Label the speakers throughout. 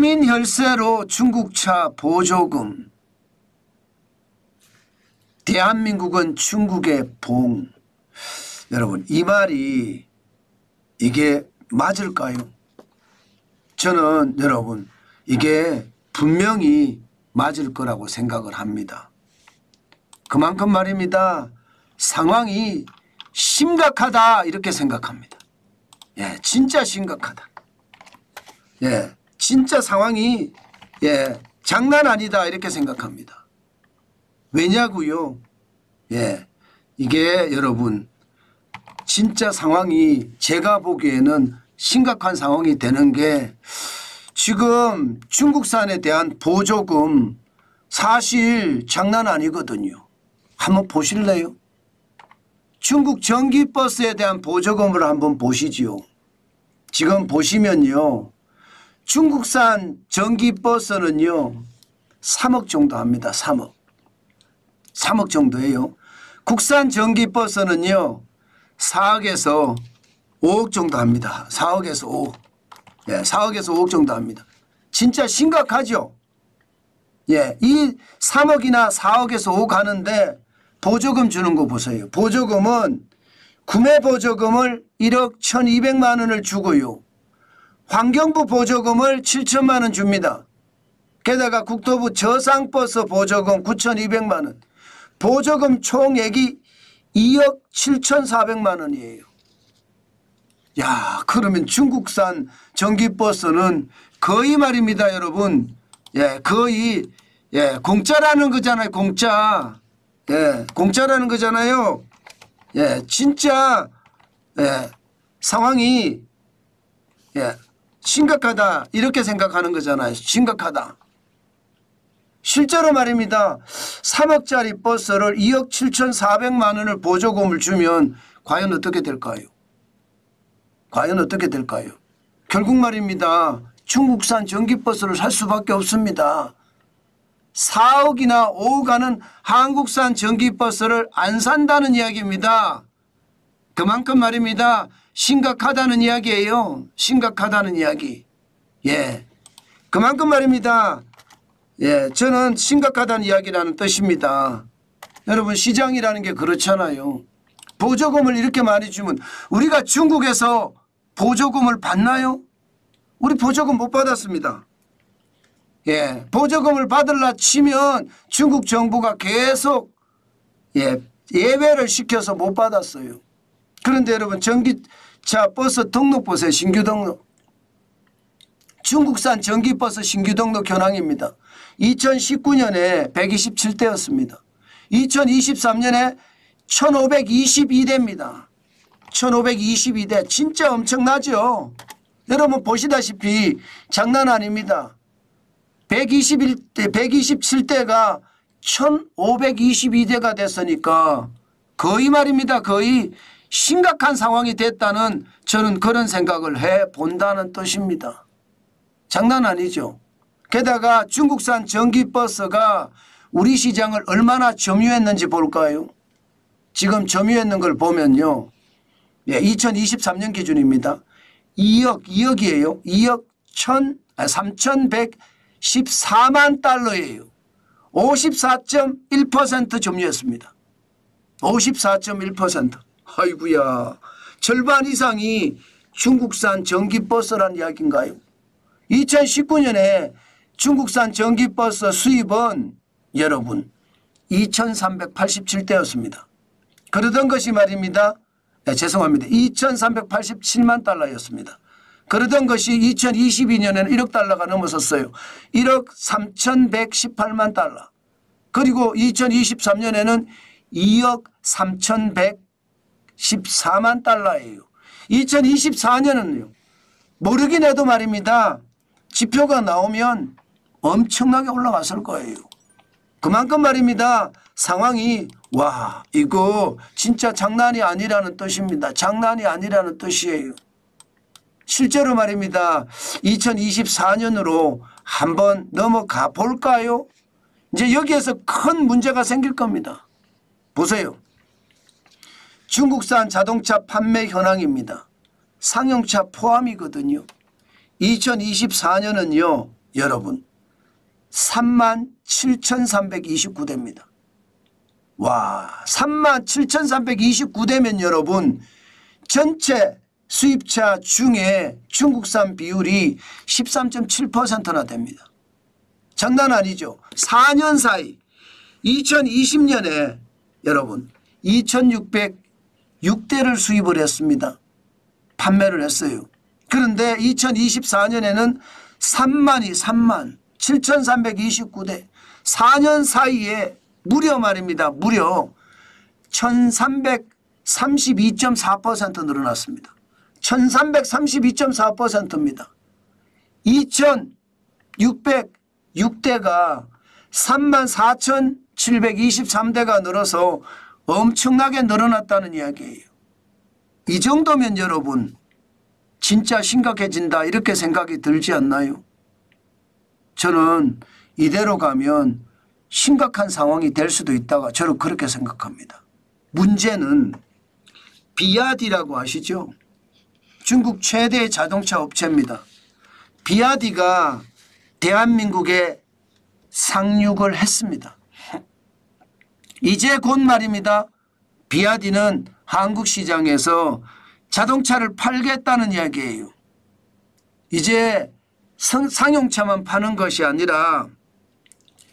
Speaker 1: 국민 혈세로 중국차 보조금, 대한민국은 중국의 봉. 여러분, 이 말이 이게 맞을까요? 저는 여러분 이게 분명히 맞을 거라고 생각을 합니다. 그만큼 말입니다. 상황이 심각하다 이렇게 생각합니다. 예, 진짜 심각하다. 예, 진짜 상황이 장난 아니다 이렇게 생각합니다. 왜냐고요? 예, 이게 여러분 진짜 상황이 제가 보기에는 심각한 상황이 되는 게 지금 중국산에 대한 보조금 사실 장난 아니거든요. 한번 보실래요? 중국 전기버스에 대한 보조금을 한번 보시지요. 지금 보시면요. 중국산 전기버스는요. 3억 정도 합니다. 3억. 3억 정도예요. 국산 전기버스는요. 4억에서 5억 정도 합니다. 4억에서 5억. 예, 4억에서 5억 정도 합니다. 진짜 심각하죠. 예, 이 3억이나 4억에서 5억 하는데 보조금 주는 거 보세요. 보조금은 구매 보조금을 1억 1200만 원을 주고요. 환경부 보조금을 7천만 원 줍니다. 게다가 국토부 저상버스 보조금 9200만 원. 보조금 총액이 2억 7400만 원이에요. 야, 그러면 중국산 전기버스는 거의 말입니다, 여러분. 예, 거의 공짜라는 거잖아요, 공짜. 예, 공짜라는 거잖아요. 예, 진짜 상황이 심각하다 이렇게 생각하는 거잖아요. 심각하다. 실제로 말입니다. 3억짜리 버스를 2억 7,400만 원을 보조금을 주면 과연 어떻게 될까요? 과연 어떻게 될까요? 결국 말입니다. 중국산 전기버스를 살 수밖에 없습니다. 4억이나 5억 하는 한국산 전기버스를 안 산다는 이야기입니다. 그만큼 말입니다. 심각하다는 이야기예요. 심각하다는 이야기. 예, 그만큼 말입니다. 예, 저는 심각하다는 이야기라는 뜻입니다. 여러분 시장이라는 게 그렇잖아요. 보조금을 이렇게 많이 주면 우리가 중국에서 보조금을 받나요? 우리 보조금 못 받았습니다. 예, 보조금을 받으려 치면 중국 정부가 계속 예외를 시켜서 못 받았어요. 그런데 여러분 전기차 버스 등록 보세요. 신규 등록. 중국산 전기버스 신규 등록 현황입니다. 2019년에 127대였습니다. 2023년에 1522대입니다. 1522대 진짜 엄청나죠. 여러분 보시다시피 장난 아닙니다. 127대가 1522대가 됐으니까 거의 말입니다. 거의 심각한 상황이 됐다는 저는 그런 생각을 해본다는 뜻입니다. 장난 아니죠. 게다가 중국산 전기버스가 우리 시장을 얼마나 점유했는지 볼까요? 지금 점유했는 걸 보면요. 2023년 기준입니다. 2억이에요. 2억 3114만 달러예요. 54.1% 점유했습니다. 54.1%. 아이고야. 절반 이상이 중국산 전기버스란 이야기인가요? 2019년에 중국산 전기버스 수입은 여러분 2387대였습니다. 그러던 것이 말입니다. 죄송합니다. 2387만 달러였습니다. 그러던 것이 2022년에는 1억 달러가 넘어섰어요. 1억 3118만 달러. 그리고 2023년에는 2억 3114만 달러예요. 2024년은요. 모르긴 해도 말입니다. 지표가 나오면 엄청나게 올라갔을 거예요. 그만큼 말입니다. 상황이 와 이거 진짜 장난이 아니라는 뜻입니다. 장난이 아니라는 뜻이에요. 실제로 말입니다. 2024년으로 한번 넘어가 볼까요? 이제 여기에서 큰 문제가 생길 겁니다. 보세요. 중국산 자동차 판매 현황입니다. 상용차 포함이거든요. 2024년은요. 여러분 37,329대입니다. 와, 37,329대면 여러분 전체 수입차 중에 중국산 비율이 13.7%나 됩니다. 장난 아니죠. 4년 사이 2020년에 여러분 2,606대를 수입을 했습니다. 판매를 했어요. 그런데 2024년에는 3만 7,329대 4년 사이에 무려 말입니다. 무려 1,332.4% 늘어났습니다. 1,332.4%입니다. 2,606대가 34,723대가 늘어서 엄청나게 늘어났다는 이야기예요. 이 정도면 여러분 진짜 심각해진다 이렇게 생각이 들지 않나요? 저는 이대로 가면 심각한 상황이 될 수도 있다가 저는 그렇게 생각합니다. 문제는 비아디라고 아시죠? 중국 최대의 자동차 업체입니다. 비아디가 대한민국에 상륙을 했습니다. 이제 곧 말입니다. 비아디는 한국 시장에서 자동차를 팔겠다는 이야기예요. 이제 상용차만 파는 것이 아니라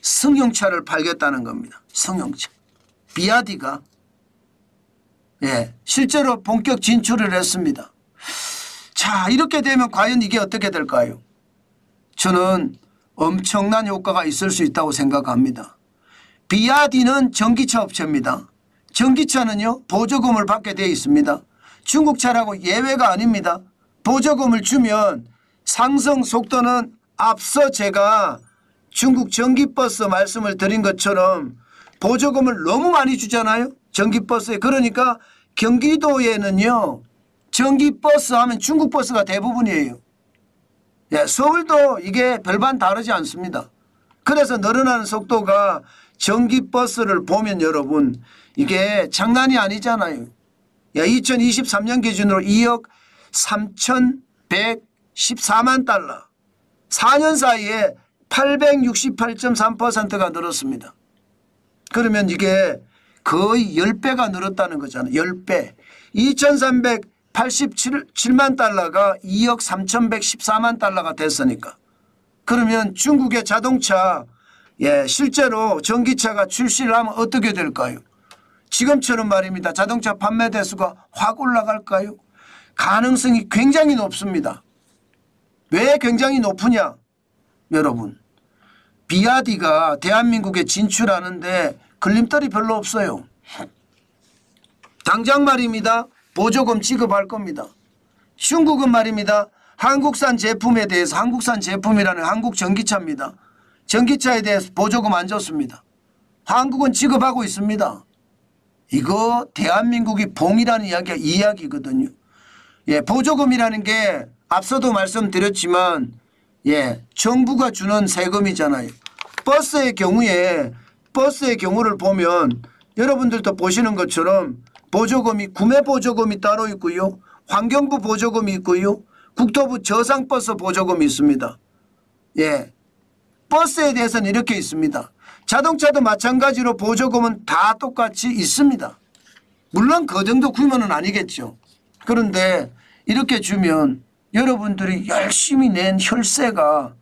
Speaker 1: 승용차를 팔겠다는 겁니다. 승용차. 비아디가 실제로 본격 진출을 했습니다. 자, 이렇게 되면 과연 이게 어떻게 될까요? 저는 엄청난 효과가 있을 수 있다고 생각합니다. 비아디는 전기차 업체입니다. 전기차는요 보조금을 받게 되어 있습니다. 중국차라고 예외가 아닙니다. 보조금을 주면 상승 속도는 앞서 제가 중국 전기버스 말씀을 드린 것처럼 보조금을 너무 많이 주잖아요. 전기버스에. 그러니까 경기도에는요 전기버스 하면 중국버스가 대부분이에요. 서울도 이게 별반 다르지 않습니다. 그래서 늘어나는 속도가 전기버스를 보면 여러분 이게 장난이 아니잖아요. 2023년 기준으로 2억 3,114만 달러 4년 사이에 868.3%가 늘었습니다. 그러면 이게 거의 10배가 늘었다는 거잖아요. 10배. 2,387만 달러가 2억 3,114만 달러가 됐으니까. 그러면 중국의 자동차 실제로 전기차가 출시를 하면 어떻게 될까요? 지금처럼 말입니다. 자동차 판매 대수가 확 올라갈까요? 가능성이 굉장히 높습니다. 왜 굉장히 높으냐? 여러분 비아디가 대한민국에 진출하는데 걸림돌이 별로 없어요. 당장 말입니다. 보조금 지급할 겁니다. 중국은 말입니다. 한국산 제품에 대해서 한국산 제품이라는 한국 전기차입니다. 전기차에 대해서 보조금 안 줬습니다. 한국은 지급하고 있습니다. 이거 대한민국이 봉이라는 이야기거든요. 보조금이라는 게 앞서도 말씀드렸지만 정부가 주는 세금이잖아요. 버스의 경우를 보면 여러분들도 보시는 것처럼 보조금이 구매 보조금이 따로 있고요. 환경부 보조금이 있고요. 국토부 저상버스 보조금이 있습니다. 버스에 대해서는 이렇게 있습니다. 자동차도 마찬가지로 보조금은 다 똑같이 있습니다. 물론 그 정도 규모는 아니겠죠. 그런데 이렇게 주면 여러분들이 열심히 낸 혈세가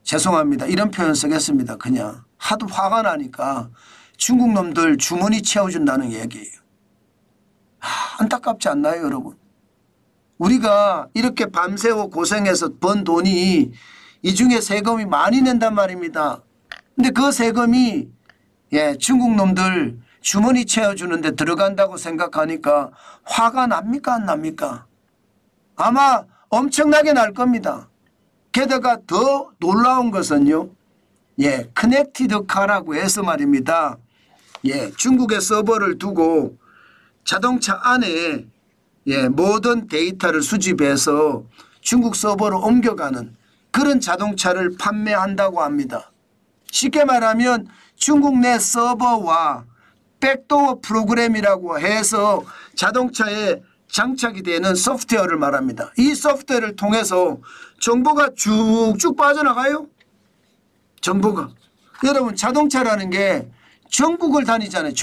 Speaker 1: 죄송합니다. 이런 표현 쓰겠습니다. 그냥 하도 화가 나니까 중국 놈들 주머니 채워준다는 얘기예요. 안타깝지 않나요 여러분? 우리가 이렇게 밤새워 고생해서 번 돈이 이 중에 세금이 많이 낸단 말입니다. 근데 그 세금이 중국 놈들 주머니 채워주는데 들어간다고 생각하니까 화가 납니까 안 납니까? 아마 엄청나게 날 겁니다. 게다가 더 놀라운 것은요. 커넥티드 카라고 해서 말입니다. 중국에 서버를 두고 자동차 안에 모든 데이터를 수집해서 중국 서버로 옮겨가는 그런 자동차를 판매한다고 합니다. 쉽게 말하면 중국 내 서버와 백도어 프로그램이라고 해서 자동차에 장착이 되는 소프트웨어를 말합니다. 이 소프트웨어를 통해서 정보가 쭉쭉 빠져나가요. 정보가. 여러분 자동차라는 게 전국을 다니잖아요.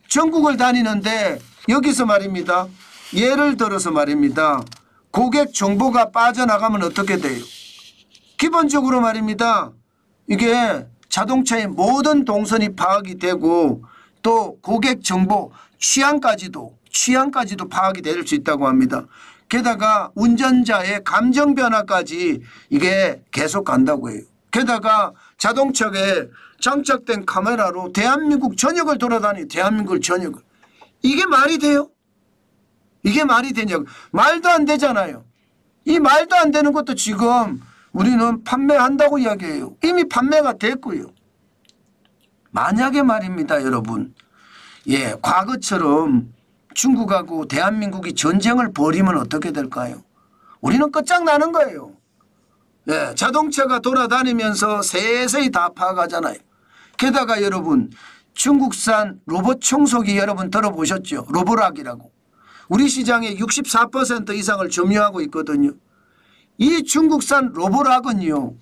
Speaker 1: 전국을 다니는데 여기서 말입니다. 예를 들어서 말입니다. 고객 정보가 빠져나가면 어떻게 돼요? 기본적으로 말입니다. 이게 자동차의 모든 동선이 파악이 되고 또 고객 정보 취향까지도 파악이 될 수 있다고 합니다. 게다가 운전자의 감정 변화까지 이게 계속 간다고 해요. 게다가 자동차에 장착된 카메라로 대한민국 전역을 돌아다니 대한민국 전역을. 이게 말이 돼요? 이게 말이 되냐고. 말도 안 되잖아요. 이 말도 안 되는 것도 지금 우리는 판매한다고 이야기해요. 이미 판매가 됐고요. 만약에 말입니다, 여러분. 예, 과거처럼 중국하고 대한민국이 전쟁을 벌이면 어떻게 될까요? 우리는 끝장나는 거예요. 예, 자동차가 돌아다니면서 세세히 다 파악하잖아요. 게다가 여러분 중국산 로봇 청소기 여러분 들어보셨죠? 로보락이라고. 우리 시장의 64% 이상을 점유하고 있거든요. 이 중국산 로보락은요.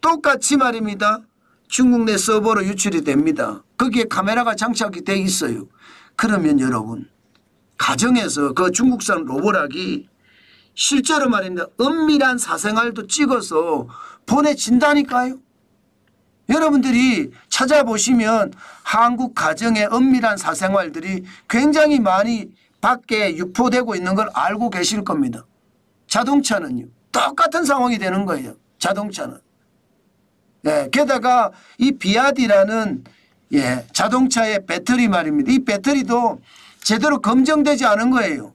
Speaker 1: 똑같이 말입니다. 중국 내 서버로 유출이 됩니다. 거기에 카메라가 장착이 돼 있어요. 그러면 여러분 가정에서 그 중국산 로보락이 실제로 말입니다. 은밀한 사생활도 찍어서 보내진다니까요. 여러분들이 찾아보시면 한국 가정의 은밀한 사생활들이 굉장히 많이 밖에 유포되고 있는 걸 알고 계실 겁니다. 자동차는요. 똑같은 상황이 되는 거예요. 자동차는. 예, 게다가 이 비아디라는 예, 자동차의 배터리 말입니다. 이 배터리도 제대로 검증되지 않은 거예요.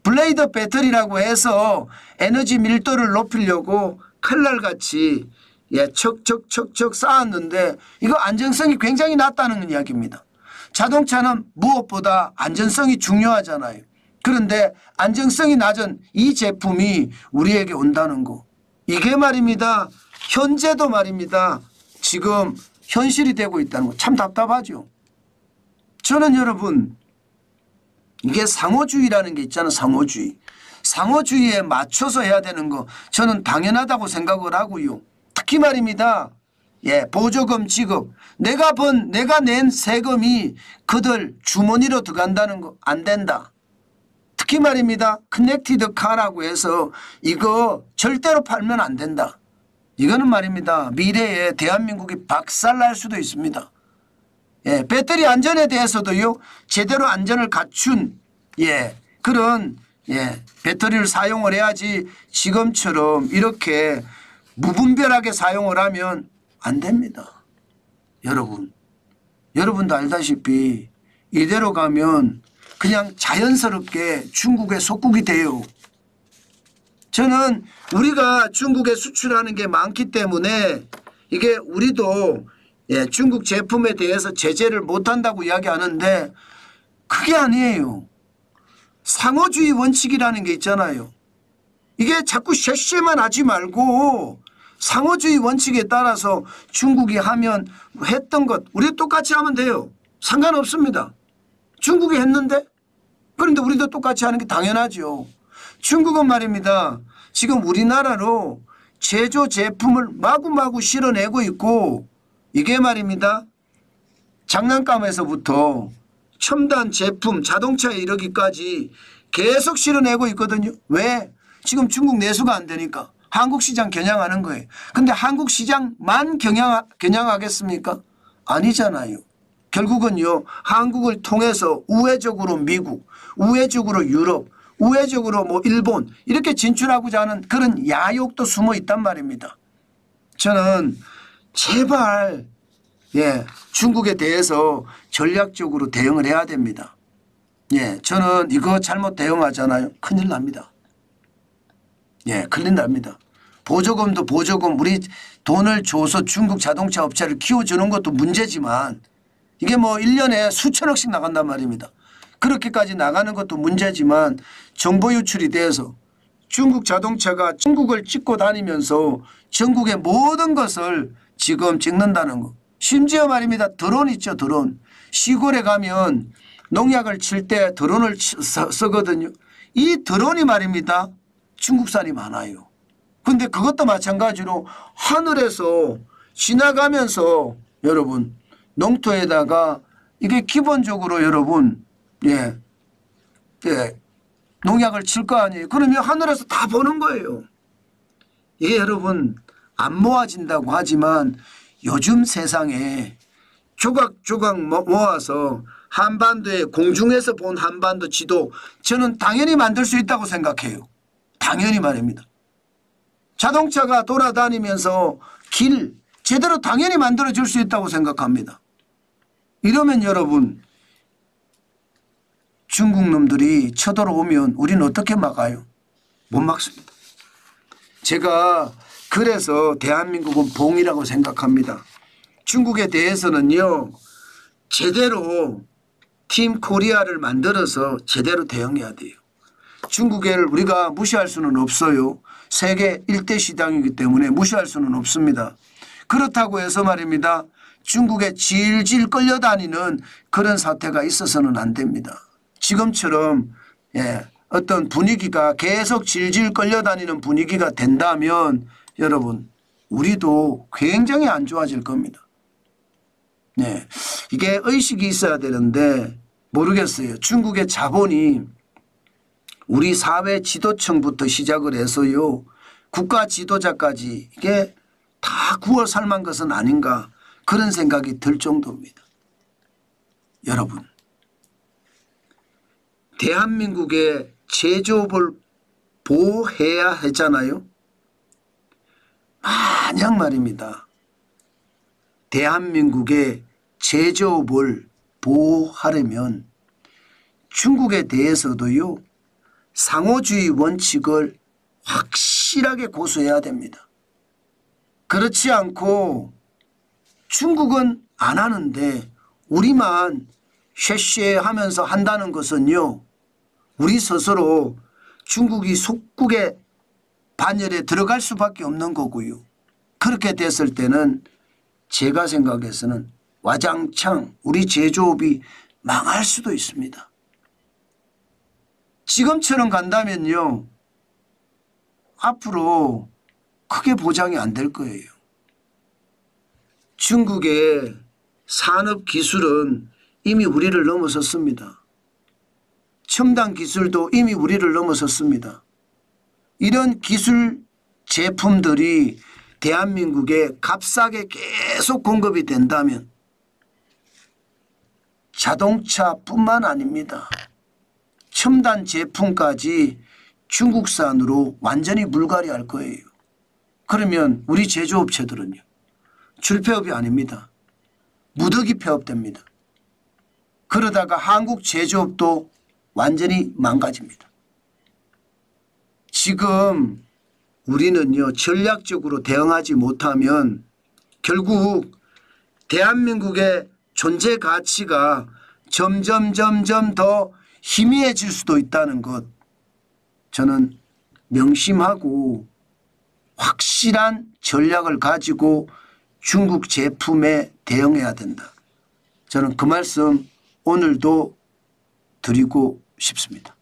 Speaker 1: 블레이드 배터리라고 해서 에너지 밀도를 높이려고 칼날같이 예, 척척척척 쌓았는데 이거 안전성이 굉장히 낮다는 이야기입니다. 자동차는 무엇보다 안전성이 중요하잖아요. 그런데 안정성이 낮은 이 제품이 우리에게 온다는 거. 이게 말입니다. 현재도 말입니다. 지금 현실이 되고 있다는 거 참 답답하죠. 저는 여러분 이게 상호주의라는 게 있잖아요. 상호주의. 상호주의에 맞춰서 해야 되는 거 저는 당연하다고 생각을 하고요. 특히 말입니다. 예, 보조금 지급. 내가 낸 세금이 그들 주머니로 들어간다는 거 안 된다. 특히 말입니다. 커넥티드 카라고 해서 이거 절대로 팔면 안 된다. 이거는 말입니다. 미래에 대한민국이 박살날 수도 있습니다. 예, 배터리 안전에 대해서도요. 제대로 안전을 갖춘 예, 그런 예, 배터리를 사용을 해야지 지금처럼 이렇게 무분별하게 사용을 하면 안 됩니다. 여러분도 알다시피 이대로 가면 그냥 자연스럽게 중국의 속국이 돼요. 저는 우리가 중국에 수출하는 게 많기 때문에 이게 우리도 예, 중국 제품에 대해서 제재를 못한다고 이야기하는데 그게 아니에요. 상호주의 원칙이라는 게 있잖아요. 이게 자꾸 쉐쉐만 하지 말고 상호주의 원칙에 따라서 중국이 하면 했던 것 우리 똑같이 하면 돼요. 상관없습니다. 중국이 했는데 그런데 우리도 똑같이 하는 게 당연하죠. 중국은 말입니다. 지금 우리나라로 제조 제품을 마구마구 실어내고 있고 이게 말입니다. 장난감에서부터 첨단 제품 자동차에 이르기까지 계속 실어내고 있거든요. 왜? 지금 중국 내수가 안 되니까 한국 시장 겨냥하는 거예요. 근데 한국 시장만 겨냥하겠습니까? 아니잖아요. 결국은요. 한국을 통해서 우회적으로 미국, 우회적으로 유럽, 우회적으로 뭐 일본 이렇게 진출하고자 하는 그런 야욕도 숨어 있단 말입니다. 저는 제발 예, 중국에 대해서 전략적으로 대응을 해야 됩니다. 예, 저는 이거 잘못 대응하잖아요. 큰일 납니다. 예, 큰일 납니다. 보조금도 보조금 우리 돈을 줘서 중국 자동차 업체를 키워주는 것도 문제지만 이게 뭐 1년에 수천억씩 나간단 말입니다. 그렇게까지 나가는 것도 문제지만 정보 유출이 돼서 중국 자동차가 중국을 찍고 다니면서 전국의 모든 것을 지금 찍는다는 거. 심지어 말입니다. 드론 있죠. 드론. 시골에 가면 농약을 칠 때 드론을 쓰거든요. 이 드론이 말입니다. 중국산이 많아요. 근데 그것도 마찬가지로 하늘에서 지나가면서 여러분 농토에다가 이게 기본적으로 여러분 농약을 칠 거 아니에요. 그러면 하늘에서 다 보는 거예요. 이게 여러분 안 모아진다고 하지만 요즘 세상에 조각조각 모아서 한반도에 공중에서 본 한반도 지도 저는 당연히 만들 수 있다고 생각해요. 당연히 말입니다. 자동차가 돌아다니면서 길 제대로 당연히 만들어줄 수 있다고 생각합니다. 이러면 여러분 중국 놈들이 쳐들어오면 우리는 어떻게 막아요? 못 막습니다. 제가 그래서 대한민국은 봉이라고 생각합니다. 중국에 대해서는요. 제대로 팀 코리아를 만들어서 제대로 대응해야 돼요. 중국을 우리가 무시할 수는 없어요. 세계 1대 시장이기 때문에 무시할 수는 없습니다. 그렇다고 해서 말입니다. 중국에 질질 끌려다니는 그런 사태가 있어서는 안 됩니다. 지금처럼 어떤 분위기가 계속 질질 끌려다니는 분위기가 된다면 여러분 우리도 굉장히 안 좋아질 겁니다. 네, 이게 의식이 있어야 되는데 모르겠어요. 중국의 자본이 우리 사회 지도층부터 시작을 해서요. 국가 지도자까지 이게 다 구워 삶은 것은 아닌가 그런 생각이 들 정도입니다. 여러분 대한민국의 제조업을 보호해야 하잖아요. 만약 말입니다. 대한민국의 제조업을 보호하려면 중국에 대해서도요. 상호주의 원칙을 확실하게 고수해야 됩니다. 그렇지 않고 중국은 안 하는데 우리만 쉐쉐하면서 한다는 것은요. 우리 스스로 중국이 속국의 반열에 들어갈 수밖에 없는 거고요. 그렇게 됐을 때는 제가 생각해서는 와장창 우리 제조업이 망할 수도 있습니다. 지금처럼 간다면요. 앞으로 크게 보장이 안 될 거예요. 중국의 산업 기술은 이미 우리를 넘어섰습니다. 첨단 기술도 이미 우리를 넘어섰습니다. 이런 기술 제품들이 대한민국에 값싸게 계속 공급이 된다면 자동차뿐만 아닙니다. 첨단 제품까지 중국산으로 완전히 물갈이할 거예요. 그러면 우리 제조업체들은요. 줄폐업이 아닙니다. 무더기 폐업됩니다. 그러다가 한국 제조업도 완전히 망가집니다. 지금 우리는요. 전략적으로 대응하지 못하면 결국 대한민국의 존재 가치가 점점 더 희미해질 수도 있다는 것 저는 명심하고 확실한 전략을 가지고 중국 제품에 대응해야 된다. 저는 그 말씀 오늘도 드리고 싶습니다.